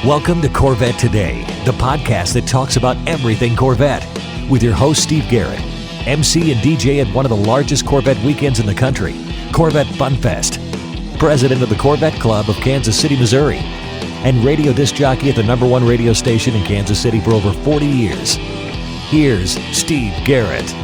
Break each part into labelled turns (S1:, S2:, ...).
S1: Welcome to Corvette Today, the podcast that talks about everything Corvette, with your host Steve Garrett, MC and DJ at one of the largest Corvette weekends in the country, Corvette Fun Fest, president of the Corvette Club of Kansas City, Missouri, and radio disc jockey at the #1 radio station in Kansas City for over 40 years. Here's Steve Garrett.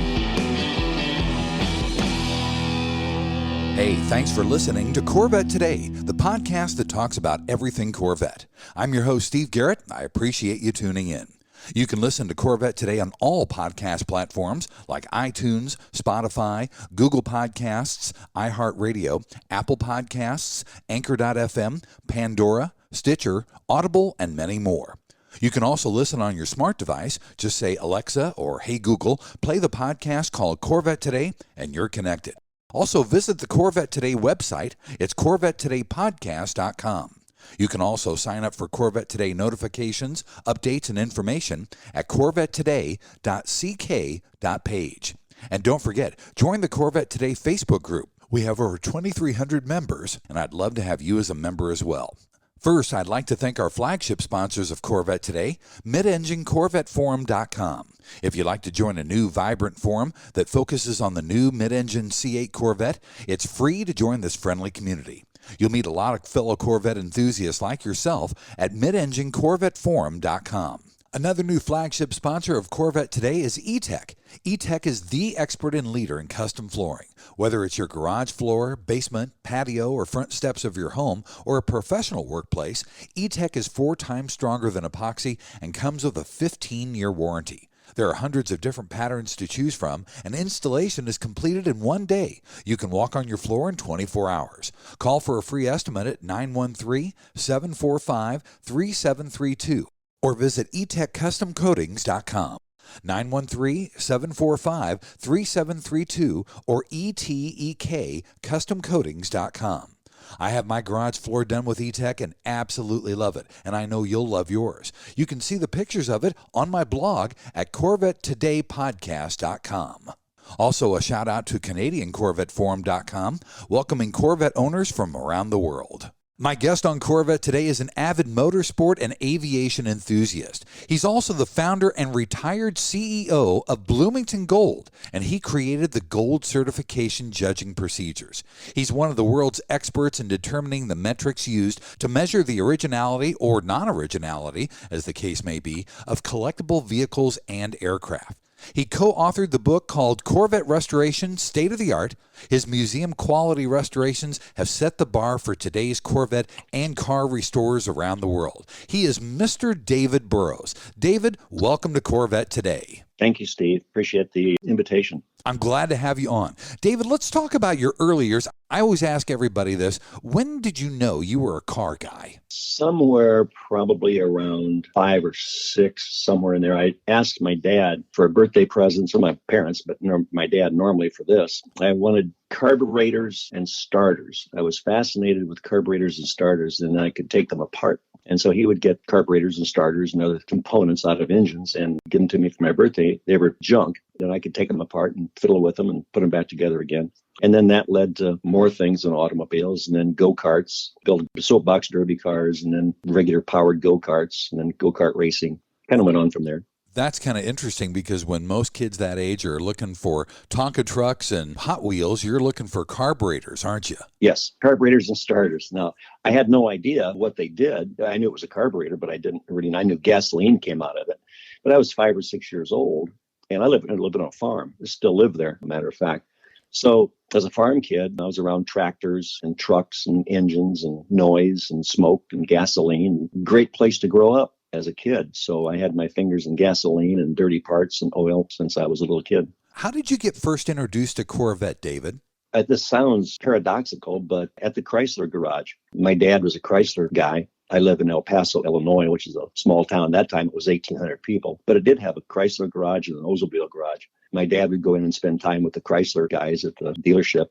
S2: Hey, thanks for listening to Corvette Today, the podcast that talks about everything Corvette. I'm your host, Steve Garrett. I appreciate you tuning in. You can listen to Corvette Today on all podcast platforms like iTunes, Spotify, Google Podcasts, iHeartRadio, Apple Podcasts, Anchor.fm, Pandora, Stitcher, Audible, and many more. You can also listen on your smart device. Just say, Alexa or Hey Google, play the podcast called Corvette Today, and you're connected. Also, visit the Corvette Today website. It's CorvetteTodayPodcast.com. You can also sign up for Corvette Today notifications, updates, and information at CorvetteToday.ck.page. And don't forget, join the Corvette Today Facebook group. We have over 2,300 members, and I'd love to have you as a member as well. First, I'd like to thank our flagship sponsors of Corvette Today, MidEngineCorvetteForum.com. If you'd like to join a new, vibrant forum that focuses on the new mid-engine C8 Corvette, it's free to join this friendly community. You'll meet a lot of fellow Corvette enthusiasts like yourself at MidEngineCorvetteForum.com. Another new flagship sponsor of Corvette Today is E-Tech. E-Tech is the expert and leader in custom flooring. Whether it's your garage floor, basement, patio, or front steps of your home, or a professional workplace, E-Tech is 4 times stronger than epoxy and comes with a 15-year warranty. There are hundreds of different patterns to choose from, and installation is completed in 1 day. You can walk on your floor in 24 hours. Call for a free estimate at 913-745-3732 or visit etechcustomcoatings.com. 913-745-3732 or etekcustomcoatings.com. I have my garage floor done with E-Tech and absolutely love it, and I know you'll love yours. You can see the pictures of it on my blog at CorvetteTodayPodcast.com. Also, a shout out to CanadianCorvetteForum.com, welcoming Corvette owners from around the world. My guest on Corvette Today is an avid motorsport and aviation enthusiast. He's also the founder and retired CEO of Bloomington Gold, and he created the Gold certification judging procedures. He's one of the world's experts in determining the metrics used to measure the originality or non-originality, as the case may be, of collectible vehicles and aircraft. He co-authored the book called Corvette Restoration-State State of the Art. His museum-quality restorations have set the bar for today's Corvette and car restorers around the world. He is Mr. David Burroughs. David, welcome to Corvette Today.
S3: Thank you, Steve. Appreciate the invitation.
S2: I'm glad to have you on. David, let's talk about your early years. I always ask everybody this. When did you know you were a car guy?
S3: Somewhere probably around 5 or 6, somewhere in there. I asked my dad for a birthday present, or my parents, but my dad normally for this. I wanted carburetors and starters. I was fascinated with carburetors and starters, and I could take them apart. And so he would get carburetors and starters and other components out of engines and give them to me for my birthday. They were junk, and I could take them apart and fiddle with them and put them back together again. And then that led to more things than automobiles, and then go-karts, build soapbox derby cars, and then regular powered go-karts, and then go-kart racing. Kind of went on from there.
S2: That's kind of interesting because when most kids that age are looking for Tonka trucks and Hot Wheels, you're looking for carburetors, aren't you?
S3: Yes, carburetors and starters. Now, I had no idea what they did. I knew it was a carburetor, but I knew gasoline came out of it. But I was 5 or 6 years old, and I lived on a farm. I still live there, as a matter of fact. So as a farm kid, I was around tractors and trucks and engines and noise and smoke and gasoline. Great place to grow up as a kid. So I had my fingers in gasoline and dirty parts and oil since I was a little kid.
S2: How did you get first introduced to Corvette, David?
S3: This sounds paradoxical, but at the Chrysler garage. My dad was a Chrysler guy. I live in El Paso, Illinois, which is a small town. That time it was 1,800 people, but it did have a Chrysler garage and an Oldsmobile garage. My dad would go in and spend time with the Chrysler guys at the dealership.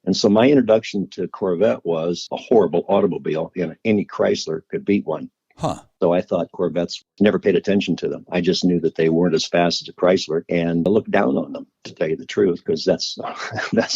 S3: And so my introduction to Corvette was a horrible automobile, and any Chrysler could beat one. So I thought Corvettes, never paid attention to them. I just knew that they weren't as fast as a Chrysler, and I looked down on them, to tell you the truth, because that's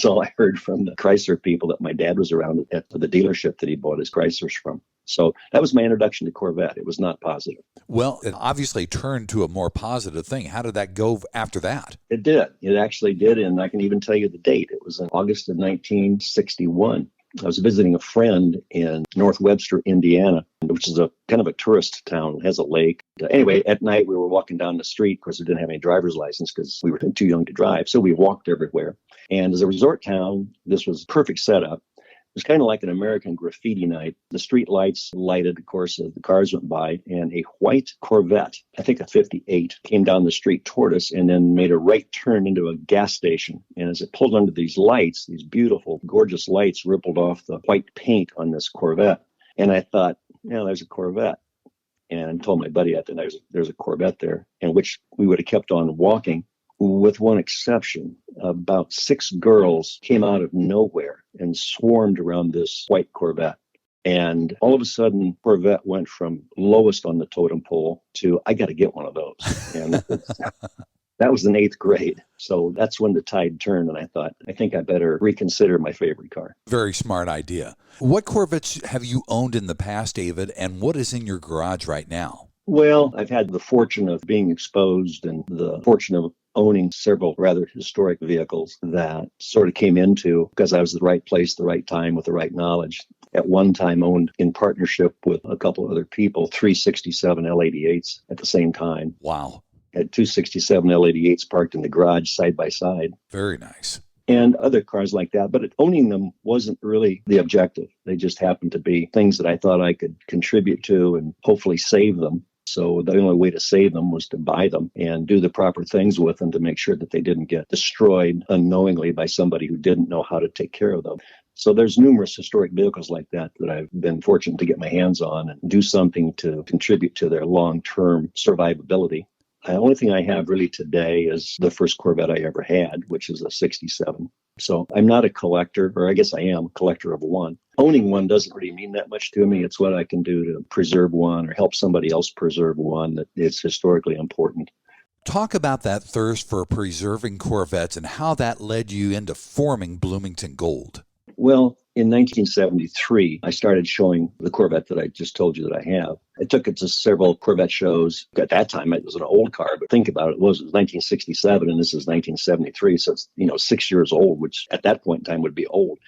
S3: all I heard from the Chrysler people that my dad was around at the dealership that he bought his Chryslers from. So that was my introduction to Corvette. It was not positive.
S2: Well, it obviously turned to a more positive thing. How did that go after that?
S3: It did. It actually did. And I can even tell you the date. It was in August of 1961. I was visiting a friend in North Webster, Indiana, which is a kind of a tourist town. It has a lake. Anyway, at night we were walking down the street. Of course, we didn't have any driver's license because we were too young to drive. So we walked everywhere. And as a resort town, this was a perfect setup. It was kind of like an American graffiti night. The street lights lighted, of course, as the cars went by, and a white Corvette, I think a 58, came down the street toward us and then made a right turn into a gas station. And as it pulled under these lights, these beautiful, gorgeous lights rippled off the white paint on this Corvette. And I thought, there's a Corvette. And I told my buddy that there's a Corvette there, and which we would have kept on walking. With one exception, about 6 girls came out of nowhere and swarmed around this white Corvette. And all of a sudden, Corvette went from lowest on the totem pole to, I got to get one of those. And that was in 8th grade. So that's when the tide turned. And I thought, I think I better reconsider my favorite car.
S2: Very smart idea. What Corvettes have you owned in the past, David, and what is in your garage right now?
S3: Well, I've had the fortune of being exposed and the fortune of owning several rather historic vehicles that sort of came into because I was at the right place, the right time with the right knowledge. At one time owned in partnership with a couple of other people, 367 L88s at the same time.
S2: Wow.
S3: Had 267 L88s parked in the garage side by side.
S2: Very nice.
S3: And other cars like that. But owning them wasn't really the objective. They just happened to be things that I thought I could contribute to and hopefully save them. So the only way to save them was to buy them and do the proper things with them to make sure that they didn't get destroyed unknowingly by somebody who didn't know how to take care of them. So there's numerous historic vehicles like that I've been fortunate to get my hands on and do something to contribute to their long-term survivability. The only thing I have really today is the first Corvette I ever had, which is a 67. So I'm not a collector, or I guess I am a collector of one. Owning one doesn't really mean that much to me. It's what I can do to preserve one or help somebody else preserve one that is historically important.
S2: Talk about that thirst for preserving Corvettes and how that led you into forming Bloomington Gold.
S3: Well, in 1973, I started showing the Corvette that I just told you that I have. I took it to several Corvette shows. At that time, it was an old car, but think about it. It was 1967, and this is 1973, so it's 6 years old, which at that point in time would be old.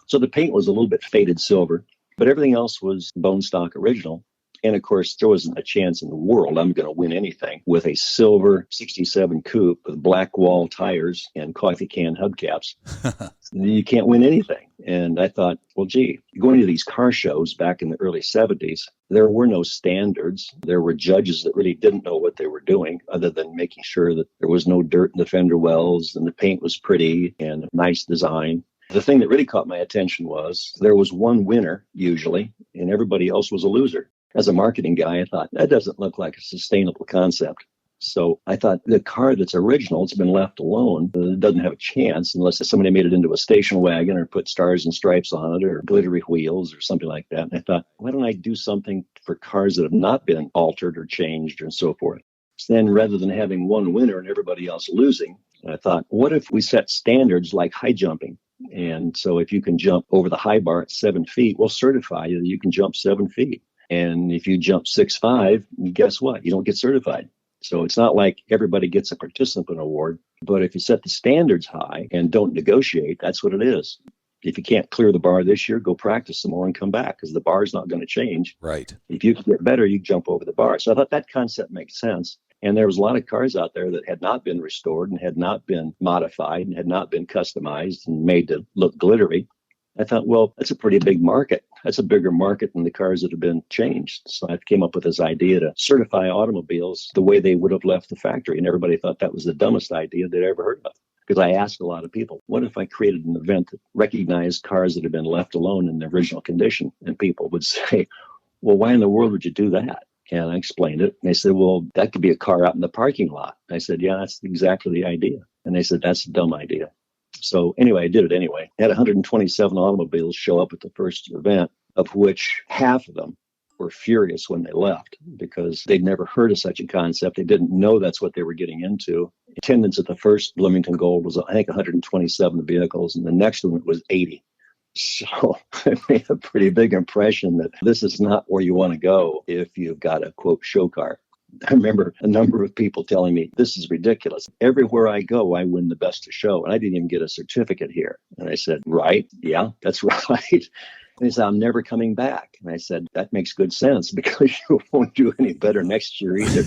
S3: So the paint was a little bit faded silver, but everything else was bone stock original. And of course, there wasn't a chance in the world I'm going to win anything with a silver 67 coupe with black wall tires and coffee can hubcaps. You can't win anything. And I thought, well, gee, going to these car shows back in the early 70s, there were no standards. There were judges that really didn't know what they were doing other than making sure that there was no dirt in the fender wells and the paint was pretty and nice design. The thing that really caught my attention was there was one winner usually, and everybody else was a loser. As a marketing guy, I thought, that doesn't look like a sustainable concept. So I thought the car that's original, it's been left alone. It doesn't have a chance unless somebody made it into a station wagon or put stars and stripes on it or glittery wheels or something like that. And I thought, why don't I do something for cars that have not been altered or changed and so forth? So then rather than having one winner and everybody else losing, I thought, what if we set standards like high jumping? And so if you can jump over the high bar at 7 feet, we'll certify you that you can jump 7 feet. And if you jump 6'5", guess what? You don't get certified. So it's not like everybody gets a participant award. But if you set the standards high and don't negotiate, that's what it is. If you can't clear the bar this year, go practice some more and come back because the bar is not going to change.
S2: Right.
S3: If you can get better, you jump over the bar. So I thought that concept makes sense. And there was a lot of cars out there that had not been restored and had not been modified and had not been customized and made to look glittery. I thought, well, that's a pretty big market. That's a bigger market than the cars that have been changed. So I came up with this idea to certify automobiles the way they would have left the factory. And everybody thought that was the dumbest idea they'd ever heard of. Because I asked a lot of people, what if I created an event that recognized cars that had been left alone in their original condition? And people would say, well, why in the world would you do that? And I explained it. And they said, well, that could be a car out in the parking lot. And I said, yeah, that's exactly the idea. And they said, that's a dumb idea. So anyway, I did it anyway. I had 127 automobiles show up at the first event, of which half of them were furious when they left because they'd never heard of such a concept. They didn't know that's what they were getting into. Attendance at the first Bloomington Gold was, I think, 127 vehicles, and the next one was 80. So I made a pretty big impression that this is not where you want to go if you've got a, quote, show car. I remember a number of people telling me, this is ridiculous. Everywhere I go, I win the best of show. And I didn't even get a certificate here. And I said, right? Yeah, that's right. And he said, I'm never coming back. And I said, that makes good sense because you won't do any better next year either.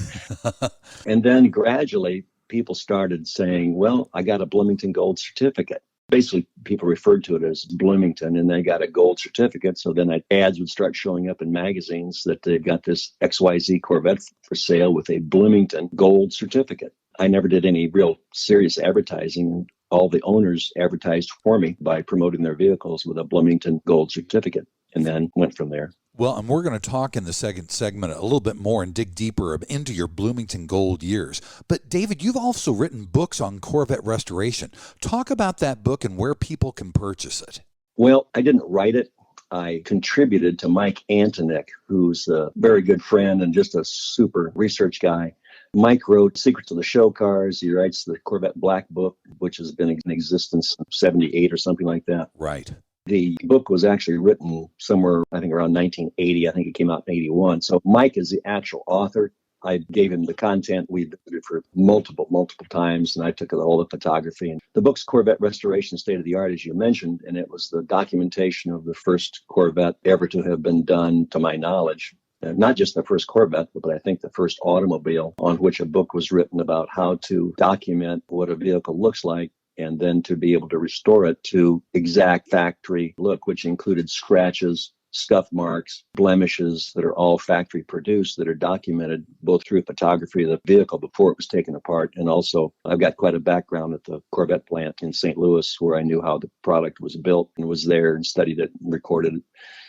S3: And then gradually people started saying, well, I got a Bloomington Gold certificate. Basically, people referred to it as Bloomington, and they got a gold certificate. So then ads would start showing up in magazines that they've got this XYZ Corvette for sale with a Bloomington Gold certificate. I never did any real serious advertising. All the owners advertised for me by promoting their vehicles with a Bloomington Gold certificate, and then went from there.
S2: Well, and we're going to talk in the second segment a little bit more and dig deeper into your Bloomington Gold years. But David, you've also written books on Corvette restoration. Talk about that book and where people can purchase it.
S3: Well, I didn't write it. I contributed to Mike Antonick, who's a very good friend and just a super research guy. Mike wrote Secrets of the Show Cars. He writes the Corvette Black Book, which has been in existence since 78 or something like that.
S2: Right.
S3: The book was actually written somewhere, I think, around 1980. I think it came out in 81. So Mike is the actual author. I gave him the content. We did it for multiple times, and I took all the photography. And the book's Corvette Restoration-State of the Art, as you mentioned, and it was the documentation of the first Corvette ever to have been done, to my knowledge. And not just the first Corvette, but I think the first automobile on which a book was written about how to document what a vehicle looks like, and then to be able to restore it to exact factory look, which included scratches, scuff marks, blemishes that are all factory produced, that are documented both through photography of the vehicle before it was taken apart. And also, I've got quite a background at the Corvette plant in St. Louis, where I knew how the product was built and was there and studied it and recorded it.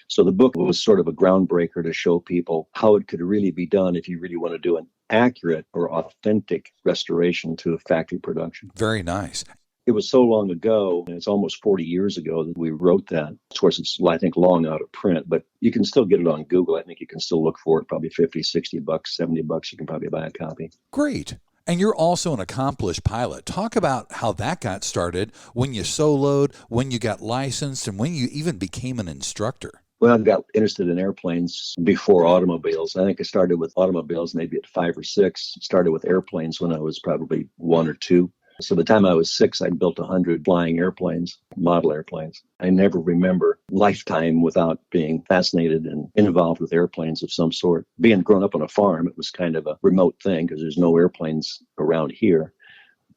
S3: So the book was sort of a groundbreaker to show people how it could really be done if you really want to do an accurate or authentic restoration to a factory production.
S2: Very nice.
S3: It was so long ago, and it's almost 40 years ago that we wrote that. Of course, it's, I think, long out of print, but you can still get it on Google. I think you can still look for it, probably $50, $60, $70. You can probably buy a copy.
S2: Great. And you're also an accomplished pilot. Talk about how that got started, when you soloed, when you got licensed, and when you even became an instructor.
S3: Well, I got interested in airplanes before automobiles. I think I started with automobiles maybe at 5 or 6. Started with airplanes when I was probably 1 or 2. So by the time I was 6, I'd built 100 flying airplanes, model airplanes. I never remember lifetime without being fascinated and involved with airplanes of some sort. Being grown up on a farm, it was kind of a remote thing because there's no airplanes around here.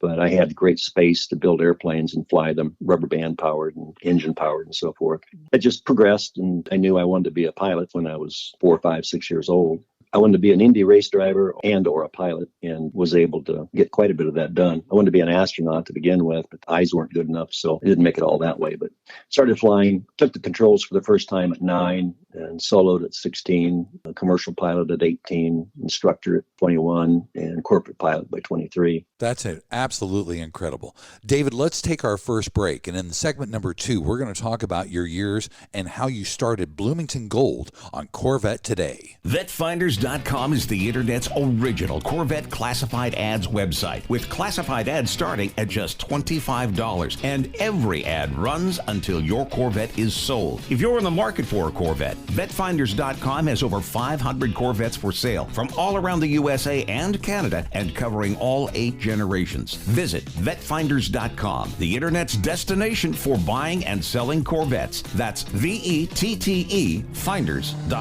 S3: But I had great space to build airplanes and fly them, rubber band powered and engine powered and so forth. I just progressed, and I knew I wanted to be a pilot when I was 4, 5, 6 years old. I wanted to be an Indy race driver and or a pilot, and was able to get quite a bit of that done. I wanted to be an astronaut to begin with, but the eyes weren't good enough, so I didn't make it all that way. But started flying, took the controls for the first time at 9, and soloed at 16, a commercial pilot at 18, instructor at 21, and corporate pilot by 23.
S2: That's absolutely incredible. David, let's take our first break. And in segment number 2, we're going to talk about your years and how you started Bloomington Gold on Corvette Today.
S4: VetFinders.com is the Internet's original Corvette classified ads website, with classified ads starting at just $25. And every ad runs until your Corvette is sold. If you're in the market for a Corvette, VetFinders.com has over 500 Corvettes for sale from all around the USA and Canada, and covering all 8 generations. Visit VetFinders.com, the Internet's destination for buying and selling Corvettes. That's VETTE Finders.com.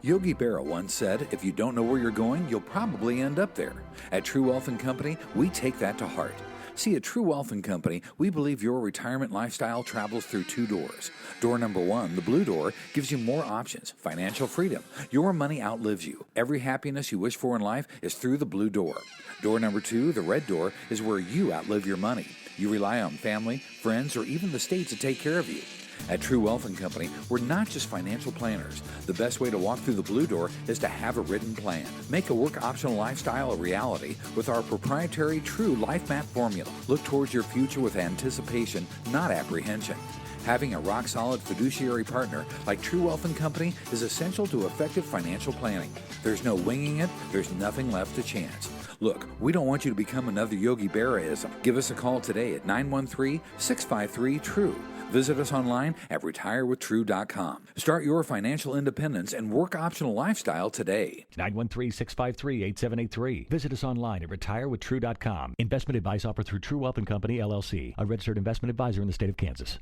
S2: Yogi Berra once said, if you don't know where you're going, you'll probably end up there. At True Wealth & Company, we take that to heart. See, at True Wealth & Company, we believe your retirement lifestyle travels through 2 doors. Door number 1, the blue door, gives you more options, financial freedom. Your money outlives you. Every happiness you wish for in life is through the blue door. Door number 2, the red door, is where you outlive your money. You rely on family, friends, or even the state to take care of you. At True Wealth & Company, we're not just financial planners. The best way to walk through the blue door is to have a written plan. Make a work optional lifestyle a reality with our proprietary True Life Map formula. Look towards your future with anticipation, not apprehension. Having a rock-solid fiduciary partner like True Wealth & Company is essential to effective financial planning. There's no winging it. There's nothing left to chance. Look, we don't want you to become another Yogi Berra-ism. Give us a call today at 913-653-TRUE. Visit us online at retirewithtrue.com. Start your financial independence and work optional lifestyle today.
S1: 913-653-8783. Visit us online at retirewithtrue.com. Investment advice offered through True Wealth & Company, LLC, a registered investment advisor in the state of Kansas.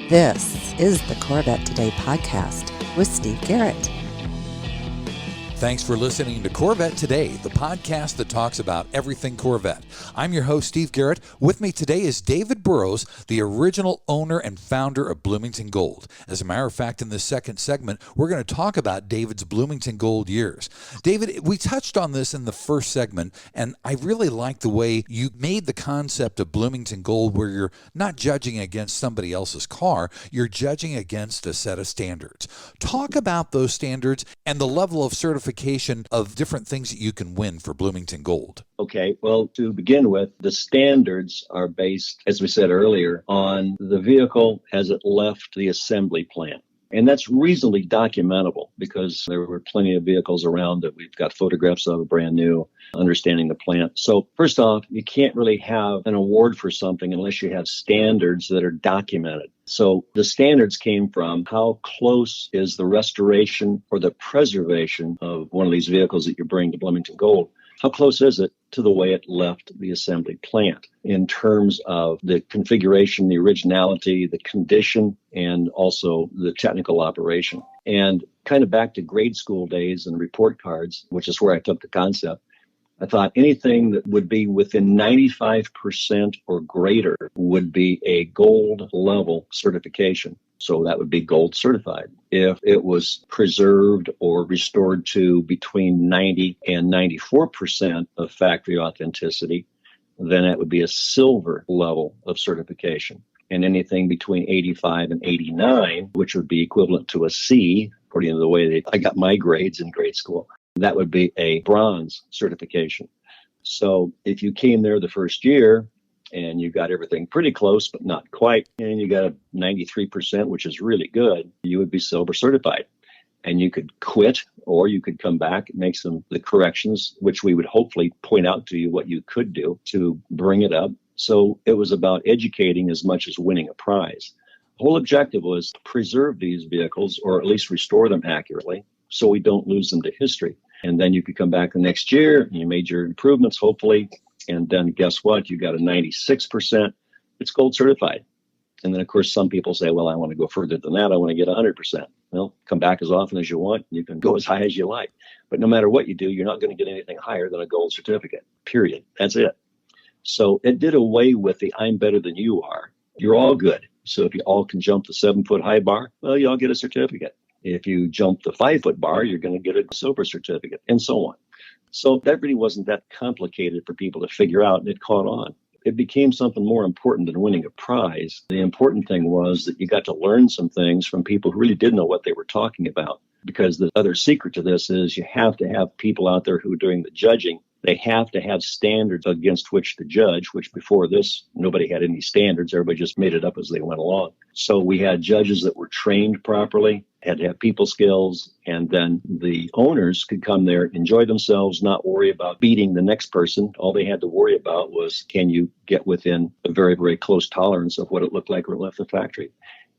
S5: This is the Corvette Today podcast with Steve Garrett.
S2: Thanks for listening to Corvette Today, the podcast that talks about everything Corvette. I'm your host, Steve Garrett. With me today is David Burroughs, the original owner and founder of Bloomington Gold. As a matter of fact, in this second segment, we're going to talk about David's Bloomington Gold years. David, we touched on this in the first segment, and I really like the way you made the concept of Bloomington Gold where you're not judging against somebody else's car, you're judging against a set of standards. Talk about those standards and the level of certification of different things that you can win for Bloomington Gold.
S3: Okay, well, to begin with, the standards are based, as we said earlier, on the vehicle as it left the assembly plant. And that's reasonably documentable because there were plenty of vehicles around that we've got photographs of, brand new, understanding the plant. So first off, you can't really have an award for something unless you have standards that are documented. So the standards came from how close is the restoration or the preservation of one of these vehicles that you bring to Bloomington Gold. How close is it to the way it left the assembly plant in terms of the configuration, the originality, the condition, and also the technical operation? And kind of back to grade school days and report cards, which is where I took the concept, I thought anything that would be within 95% or greater would be a gold level certification. So that would be gold certified. If it was preserved or restored to between 90 and 94% of factory authenticity, then that would be a silver level of certification. And anything between 85 and 89, which would be equivalent to a C, according to the way I got my grades in grade school, that would be a bronze certification. So if you came there the first year and you got everything pretty close, but not quite, and you got a 93%, which is really good, you would be silver certified. And you could quit, or you could come back and make the corrections, which we would hopefully point out to you what you could do to bring it up. So it was about educating as much as winning a prize. The whole objective was to preserve these vehicles, or at least restore them accurately, so we don't lose them to history. And then you could come back the next year and you made your improvements, hopefully. And then guess what? You got a 96%. It's gold certified. And then, of course, some people say, well, I want to go further than that. I want to get 100%. Well, come back as often as you want. You can go as high as you like. But no matter what you do, you're not going to get anything higher than a gold certificate, period. That's it. So it did away with the I'm better than you are. You're all good. So if you all can jump the 7-foot high bar, well, you all get a certificate. If you jump the 5-foot bar, you're going to get a silver certificate, and so on. So that really wasn't that complicated for people to figure out, and it caught on. It became something more important than winning a prize. The important thing was that you got to learn some things from people who really did know what they were talking about, because the other secret to this is you have to have people out there who are doing the judging. They have to have standards against which to judge, which before this, nobody had any standards. Everybody just made it up as they went along. So we had judges that were trained properly, had to have people skills, and then the owners could come there, enjoy themselves, not worry about beating the next person. All they had to worry about was, can you get within a very, very close tolerance of what it looked like when it left the factory?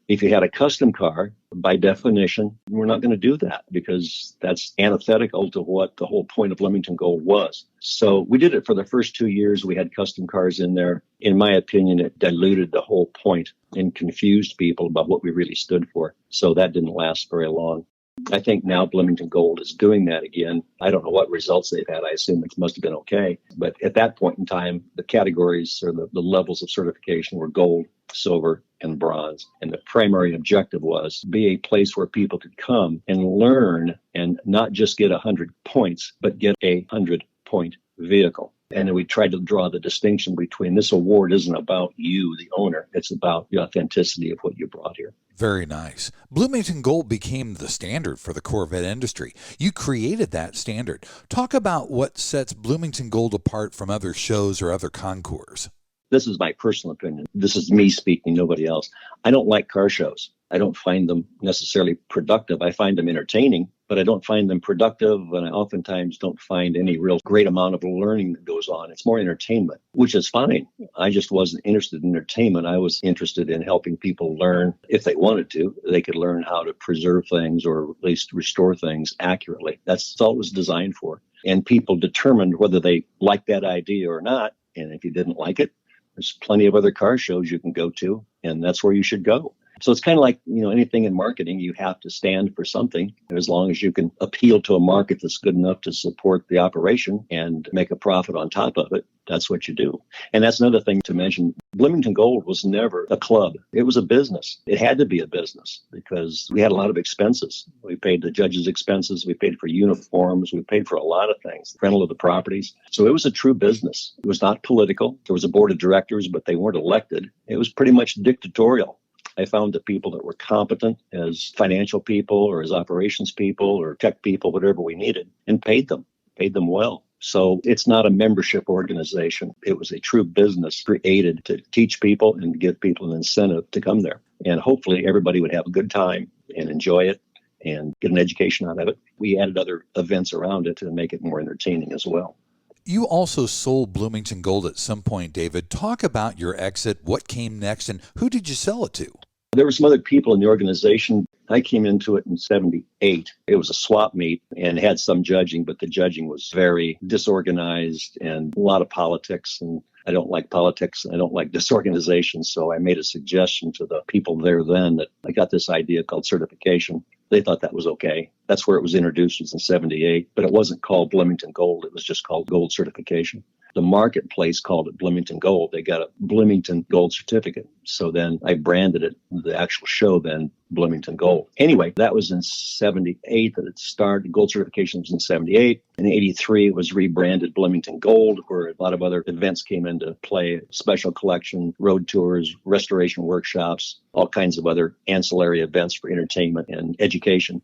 S3: If you had a custom car, by definition, we're not going to do that because that's antithetical to what the whole point of Bloomington Gold was. So we did it for the first 2 years. We had custom cars in there. In my opinion, it diluted the whole point and confused people about what we really stood for. So that didn't last very long. I think now Bloomington Gold is doing that again. I don't know what results they've had. I assume it must have been okay. But at that point in time, the categories or the levels of certification were gold, silver, and bronze. And the primary objective was be a place where people could come and learn and not just get 100 points, but get a 100-point vehicle. And then we tried to draw the distinction between this award isn't about you, the owner. It's about the authenticity of what you brought here.
S2: Very nice. Bloomington Gold became the standard for the Corvette industry. You created that standard. Talk about what sets Bloomington Gold apart from other shows or other concours.
S3: This is my personal opinion. This is me speaking, nobody else. I don't like car shows. I don't find them necessarily productive. I find them entertaining. but I don't find them productive, and I oftentimes don't find any real great amount of learning that goes on. It's more entertainment, which is fine. I just wasn't interested in entertainment. I was interested in helping people learn. If they wanted to, they could learn how to preserve things or at least restore things accurately. That's all it was designed for. And people determined whether they liked that idea or not. And if you didn't like it, there's plenty of other car shows you can go to, and that's where you should go. So it's kind of like, anything in marketing, you have to stand for something. As long as you can appeal to a market that's good enough to support the operation and make a profit on top of it, that's what you do. And that's another thing to mention. Bloomington Gold was never a club. It was a business. It had to be a business because we had a lot of expenses. We paid the judges' expenses. We paid for uniforms. We paid for a lot of things, rental of the properties. So it was a true business. It was not political. There was a board of directors, but they weren't elected. It was pretty much dictatorial. I found the people that were competent as financial people or as operations people or tech people, whatever we needed, and paid them well. So it's not a membership organization. It was a true business created to teach people and give people an incentive to come there. And hopefully everybody would have a good time and enjoy it and get an education out of it. We added other events around it to make it more entertaining as well.
S2: You also sold Bloomington Gold at some point, David. Talk about your exit, what came next, and who did you sell it to?
S3: There were some other people in the organization. I came into it in 78. It was a swap meet and had some judging, but the judging was very disorganized and a lot of politics. And I don't like politics. I don't like disorganization. So I made a suggestion to the people there then that I got this idea called certification. They thought that was okay. That's where it was introduced, was in 78, but it wasn't called Bloomington Gold. It was just called Gold Certification. The marketplace called it Bloomington Gold. They got a Bloomington Gold certificate. So then I branded it, the actual show then, Bloomington Gold. Anyway, that was in 78 that it started. Gold certification was in 78. In 83, it was rebranded Bloomington Gold, where a lot of other events came into play, special collection, road tours, restoration workshops, all kinds of other ancillary events for entertainment and education.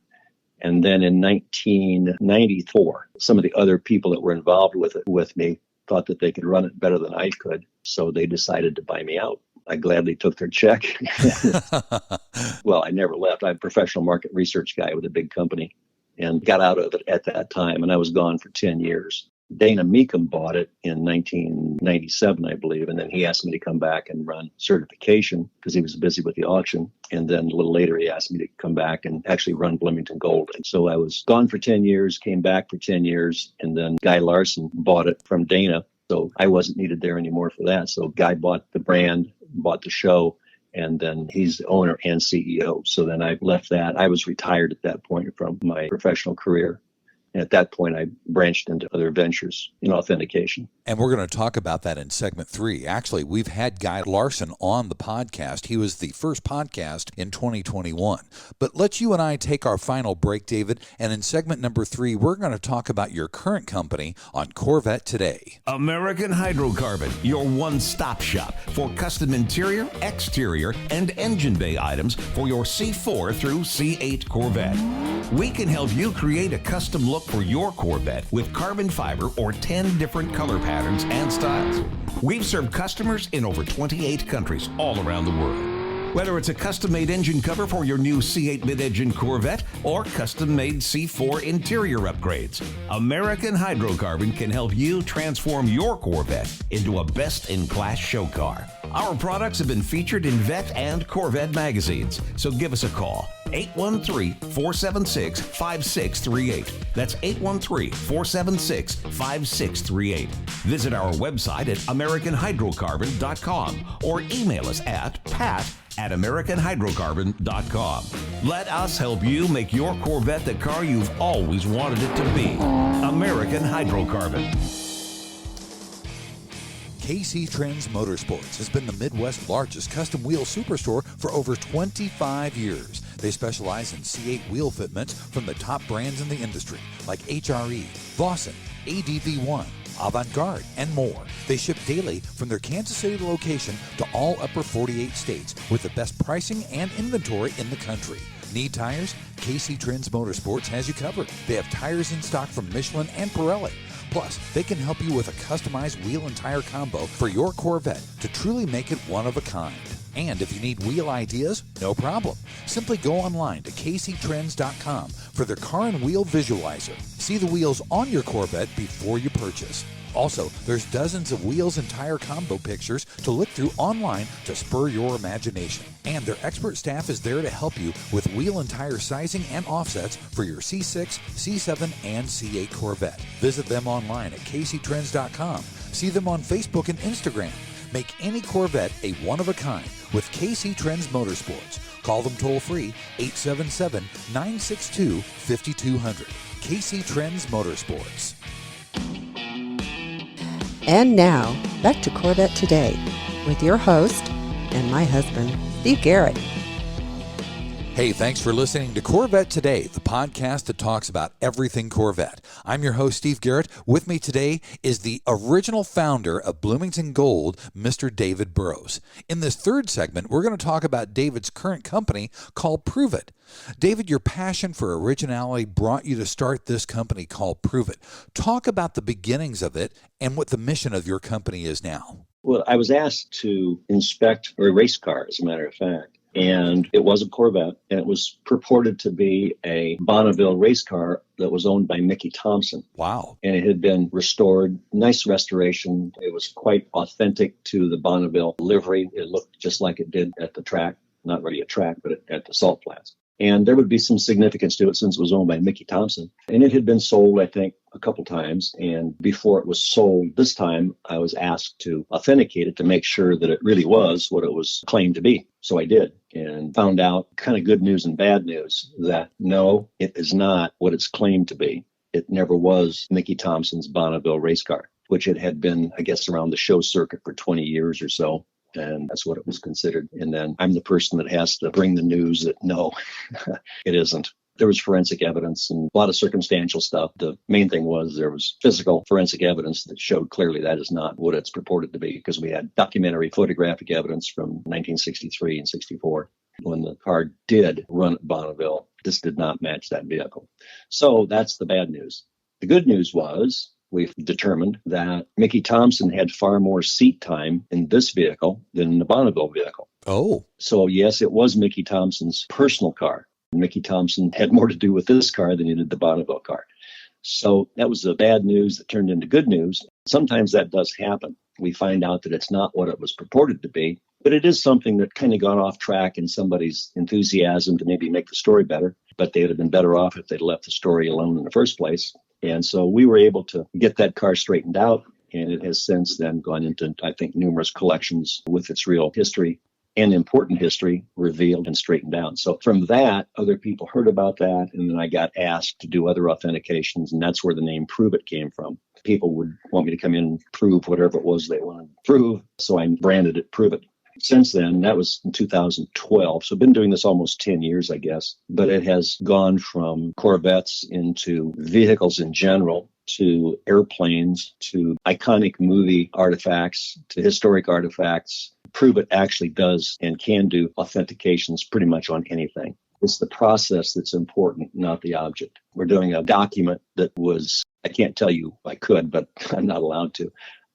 S3: And then in 1994, some of the other people that were involved with it with me thought that they could run it better than I could. So they decided to buy me out. I gladly took their check. Well, I never left. I'm a professional market research guy with a big company and got out of it at that time. And I was gone for 10 years. Dana Meekum bought it in 1997, I believe. And then he asked me to come back and run certification because he was busy with the auction. And then a little later, he asked me to come back and actually run Bloomington Gold. And so I was gone for 10 years, came back for 10 years. And then Guy Larson bought it from Dana. So I wasn't needed there anymore for that. So Guy bought the brand, bought the show, and then he's the owner and CEO. So then I left that. I was retired at that point from my professional career. And at that point, I branched into other ventures in authentication.
S2: And we're going to talk about that in segment 3. Actually, we've had Guy Larson on the podcast. He was the first podcast in 2021. But let's you and I take our final break, David. And in segment number 3, we're going to talk about your current company on Corvette Today.
S4: American Hydrocarbon, your one-stop shop for custom interior, exterior, and engine bay items for your C4 through C8 Corvette. We can help you create a custom look for your Corvette with carbon fiber or 10 different color patterns and styles. We've served customers in over 28 countries all around the world. Whether it's a custom-made engine cover for your new C8 mid-engine Corvette or custom-made C4 interior upgrades, American Hydrocarbon can help you transform your Corvette into a best-in-class show car. Our products have been featured in Vette and Corvette magazines, so give us a call. 813-476-5638. That's 813-476-5638. Visit our website at AmericanHydrocarbon.com or email us at pat@AmericanHydrocarbon.com. Let us help you make your Corvette the car you've always wanted it to be. American Hydrocarbon.
S2: KC Trends Motorsports has been the Midwest's largest custom wheel superstore for over 25 years. They specialize in C8 wheel fitments from the top brands in the industry like HRE, Vossen, ADV1, Avant-Garde, and more. They ship daily from their Kansas City location to all upper 48 states with the best pricing and inventory in the country. Need tires? KC Trends Motorsports has you covered. They have tires in stock from Michelin and Pirelli. Plus, they can help you with a customized wheel and tire combo for your Corvette to truly make it one of a kind. And if you need wheel ideas, no problem. Simply go online to kctrends.com for their car and wheel visualizer. See the wheels on your Corvette before you purchase. Also, there's dozens of wheels and tire combo pictures to look through online to spur your imagination. And their expert staff is there to help you with wheel and tire sizing and offsets for your C6, C7, and C8 Corvette. Visit them online at kctrends.com. See them on Facebook and Instagram. Make any Corvette a one-of-a-kind with KC Trends Motorsports. Call them toll-free, 877-962-5200. KC Trends Motorsports.
S5: And now, back to Corvette Today with your host and my husband, Steve Garrett.
S2: Hey, thanks for listening to Corvette Today, the podcast that talks about everything Corvette. I'm your host, Steve Garrett. With me today is the original founder of Bloomington Gold, Mr. David Burroughs. In this third segment, we're going to talk about David's current company called Pruvit. David, your passion for originality brought you to start this company called Pruvit. Talk about the beginnings of it and what the mission of your company is now.
S3: Well, I was asked to inspect a race car, as a matter of fact. And it was a Corvette, and it was purported to be a Bonneville race car that was owned by Mickey Thompson.
S2: Wow.
S3: And it had been restored, nice restoration. It was quite authentic to the Bonneville livery. It looked just like it did at the track, not really a track, but at the salt flats. And there would be some significance to it since it was owned by Mickey Thompson. And it had been sold, I think, a couple times. And before it was sold this time, I was asked to authenticate it to make sure that it really was what it was claimed to be. So I did, and found out kind of good news and bad news that no, it is not what it's claimed to be. It never was Mickey Thompson's Bonneville race car, which it had been, I guess, around the show circuit for 20 years or so. And that's what it was considered. And then I'm the person that has to bring the news that no, it isn't. There was forensic evidence and a lot of circumstantial stuff. The main thing was there was physical forensic evidence that showed clearly that is not what it's purported to be, because we had documentary photographic evidence from 1963 and 64 when the car did run at Bonneville. This did not match that vehicle. So that's the bad news. The good news was we've determined that Mickey Thompson had far more seat time in this vehicle than in the Bonneville vehicle.
S2: Oh.
S3: So yes, it was Mickey Thompson's personal car. Mickey Thompson had more to do with this car than he did the Bonneville car. So that was the bad news that turned into good news. Sometimes that does happen. We find out that it's not what it was purported to be, but it is something that kind of got off track in somebody's enthusiasm to maybe make the story better, but they would have been better off if they'd left the story alone in the first place. And so we were able to get that car straightened out, and it has since then gone into, I think, numerous collections with its real history and important history revealed and straightened out. So from that, other people heard about that, and then I got asked to do other authentications, and that's where the name Pruvit came from. People would want me to come in and prove whatever it was they wanted to prove, so I branded it Pruvit. Since then, that was in 2012, so I've been doing this almost 10 years, I guess, but it has gone from Corvettes into vehicles in general, to airplanes, to iconic movie artifacts, to historic artifacts. Pruvit actually does and can do authentications pretty much on anything. It's the process that's important, not the object. We're doing a document that was, I can't tell you I could, but I'm not allowed to.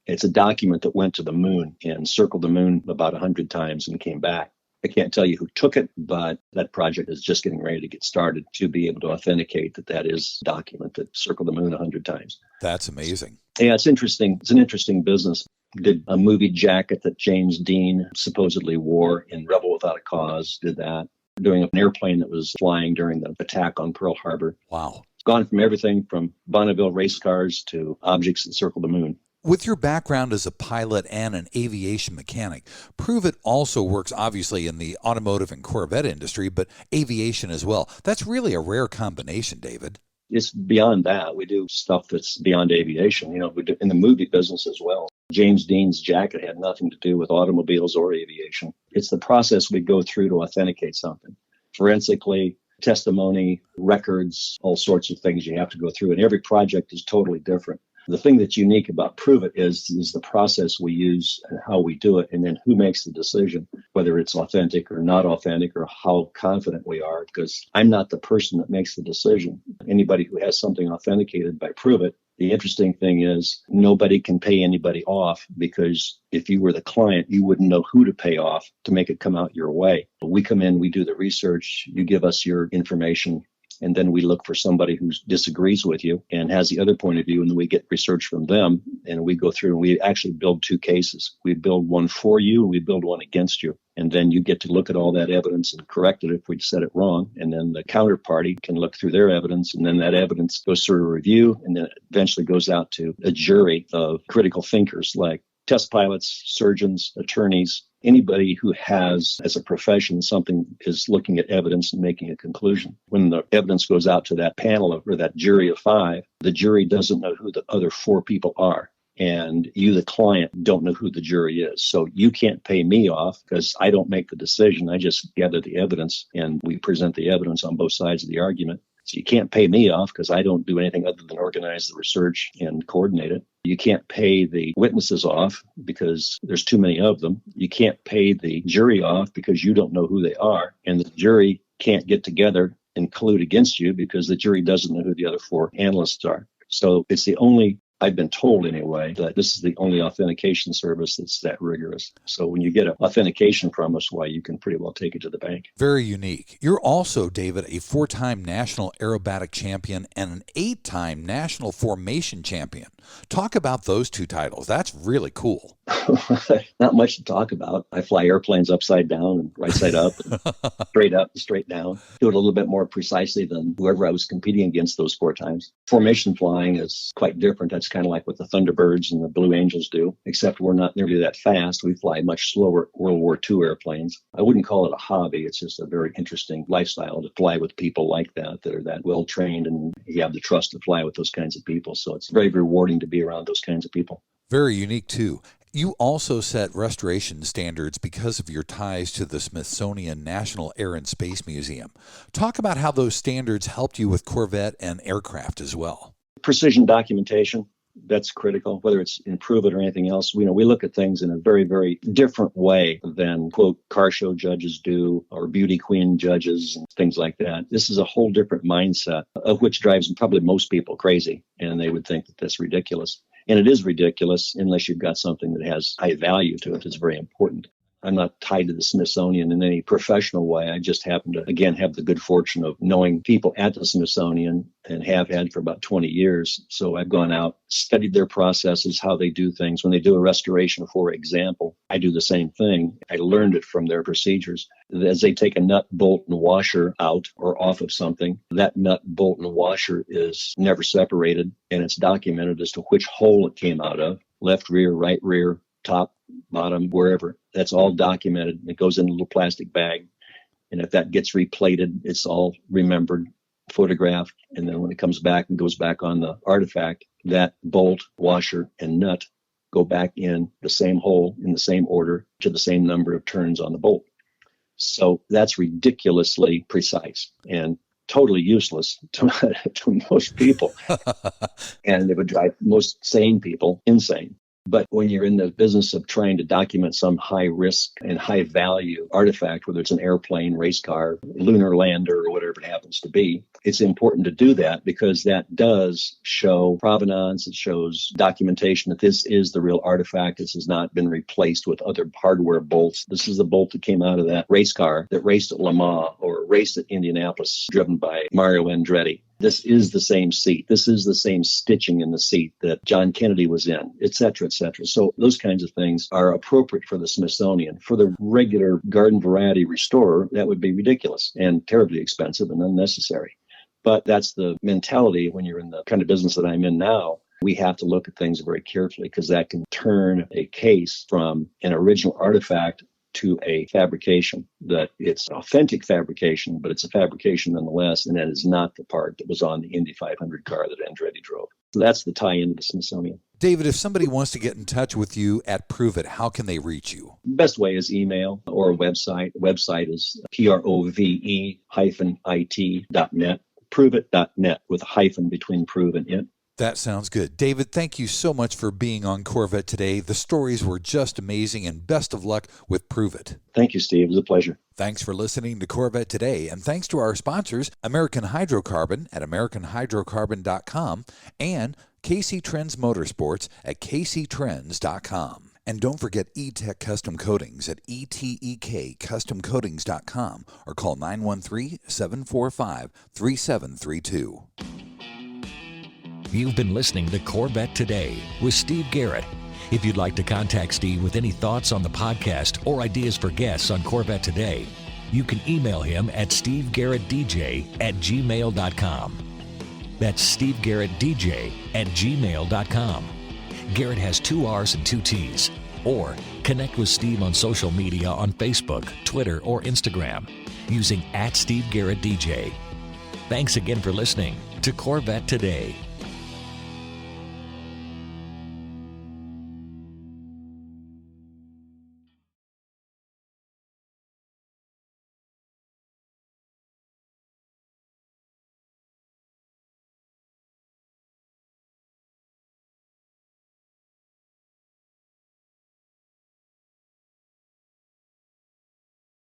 S3: It's a document that went to the moon and circled the moon about 100 times and came back. I can't tell you who took it, but that project is just getting ready to get started to be able to authenticate that that is a document that circled the moon 100 times.
S2: That's amazing.
S3: Yeah, it's interesting. It's an interesting business. Did a movie jacket that James Dean supposedly wore in Rebel Without a Cause, did that. Doing an airplane that was flying during the attack on Pearl Harbor.
S2: Wow.
S3: It's gone from everything from Bonneville race cars to objects that circle the moon.
S2: With your background as a pilot and an aviation mechanic, Pruvit also works obviously in the automotive and Corvette industry, but aviation as well. That's really a rare combination, David.
S3: It's beyond that. We do stuff that's beyond aviation. You know, we do in the movie business as well. James Dean's jacket had nothing to do with automobiles or aviation. It's the process we go through to authenticate something. Forensically, testimony, records, all sorts of things you have to go through. And every project is totally different. The thing that's unique about Pruvit is the process we use and how we do it, and then who makes the decision, whether it's authentic or not authentic or how confident we are, because I'm not the person that makes the decision. Anybody who has something authenticated by Pruvit The interesting thing is nobody can pay anybody off, because if you were the client, you wouldn't know who to pay off to make it come out your way. We come in, we do the research, you give us your information, and then we look for somebody who disagrees with you and has the other point of view, and then we get research from them, and we go through and we actually build two cases. We build one for you, and we build one against you. And then you get to look at all that evidence and correct it if we said it wrong. And then the counterparty can look through their evidence, and then that evidence goes through a review, and then it eventually goes out to a jury of critical thinkers like test pilots, surgeons, attorneys. Anybody who has, as a profession, something is looking at evidence and making a conclusion. When the evidence goes out to that panel or that jury of 5, the jury doesn't know who the other 4 people are. And you, the client, don't know who the jury is. So you can't pay me off because I don't make the decision. I just gather the evidence, and we present the evidence on both sides of the argument. So you can't pay me off because I don't do anything other than organize the research and coordinate it. You can't pay the witnesses off because there's too many of them. You can't pay the jury off because you don't know who they are. And the jury can't get together and collude against you because the jury doesn't know who the other 4 analysts are. So it's the only, I've been told anyway, that this is the only authentication service that's that rigorous. So when you get an authentication from us, why, you can pretty well take it to the bank.
S2: Very unique. You're also, David, a 4-time national aerobatic champion and an 8-time national formation champion. Talk about those 2 titles. That's really cool.
S3: Not much to talk about. I fly airplanes upside down and right side up, and straight up and straight down. Do it a little bit more precisely than whoever I was competing against those 4 times. Formation flying is quite different. That's kind of like what the Thunderbirds and the Blue Angels do, except we're not nearly that fast. We fly much slower World War II airplanes. I wouldn't call it a hobby. It's just a very interesting lifestyle to fly with people like that are that well trained, and you have the trust to fly with those kinds of people. So it's very rewarding to be around those kinds of people.
S2: Very unique, too. You also set restoration standards because of your ties to the Smithsonian National Air and Space Museum. Talk about how those standards helped you with Corvette and aircraft as well.
S3: Precision documentation, that's critical, whether it's in Pruvit or anything else. We look at things in a very, very different way than, quote, car show judges do or beauty queen judges and things like that. This is a whole different mindset, of which drives probably most people crazy, and they would think that that's ridiculous. And it is ridiculous unless you've got something that has high value to it. It's very important. I'm not tied to the Smithsonian in any professional way. I just happen to, again, have the good fortune of knowing people at the Smithsonian and have had for about 20 years. So I've gone out, studied their processes, how they do things. When they do a restoration, for example, I do the same thing. I learned it from their procedures. As they take a nut, bolt, and washer out or off of something, that nut, bolt, and washer is never separated, and it's documented as to which hole it came out of, left rear, right rear, top, bottom, wherever. That's all documented. It goes in a little plastic bag. And if that gets replated, it's all remembered, photographed. And then when it comes back and goes back on the artifact, that bolt, washer, and nut go back in the same hole in the same order to the same number of turns on the bolt. So that's ridiculously precise and totally useless to most people. And it would drive most sane people insane. But when you're in the business of trying to document some high risk and high value artifact, whether it's an airplane, race car, lunar lander, or whatever it happens to be, it's important to do that because that does show provenance. It shows documentation that this is the real artifact. This has not been replaced with other hardware bolts. This is the bolt that came out of that race car that raced at Le Mans or raced at Indianapolis, driven by Mario Andretti. This is the same seat. This is the same stitching in the seat that John Kennedy was in, et cetera, et cetera. So those kinds of things are appropriate for the Smithsonian. For the regular garden variety restorer, that would be ridiculous and terribly expensive and unnecessary. But that's the mentality when you're in the kind of business that I'm in now. We have to look at things very carefully because that can turn a case from an original artifact to a fabrication, that it's an authentic fabrication, but it's a fabrication nonetheless, and that is not the part that was on the Indy 500 car that Andretti drove. So that's the tie-in to the Smithsonian.
S2: David, if somebody wants to get in touch with you at Pruvit, how can they reach you?
S3: Best way is email or a website. The website is prove-it.net, pruvit.net with a hyphen between prove and it.
S2: That sounds good. David, thank you so much for being on Corvette Today. The stories were just amazing, and best of luck with Pruvit.
S3: Thank you, Steve. It was a pleasure.
S2: Thanks for listening to Corvette Today, and thanks to our sponsors, American Hydrocarbon at AmericanHydrocarbon.com and KC Trends Motorsports at kctrends.com. And don't forget E-Tech Custom Coatings at etekcustomcoatings.com or call 913-745-3732.
S1: You've been listening to Corvette Today with Steve Garrett. If you'd like to contact Steve with any thoughts on the podcast or ideas for guests on Corvette Today, you can email him at stevegarrettdj@gmail.com. That's stevegarrettdj@gmail.com. Garrett has 2 R's and 2 T's. Or connect with Steve on social media on Facebook, Twitter, or Instagram using @SteveGarrettDJ. Thanks again for listening to Corvette Today.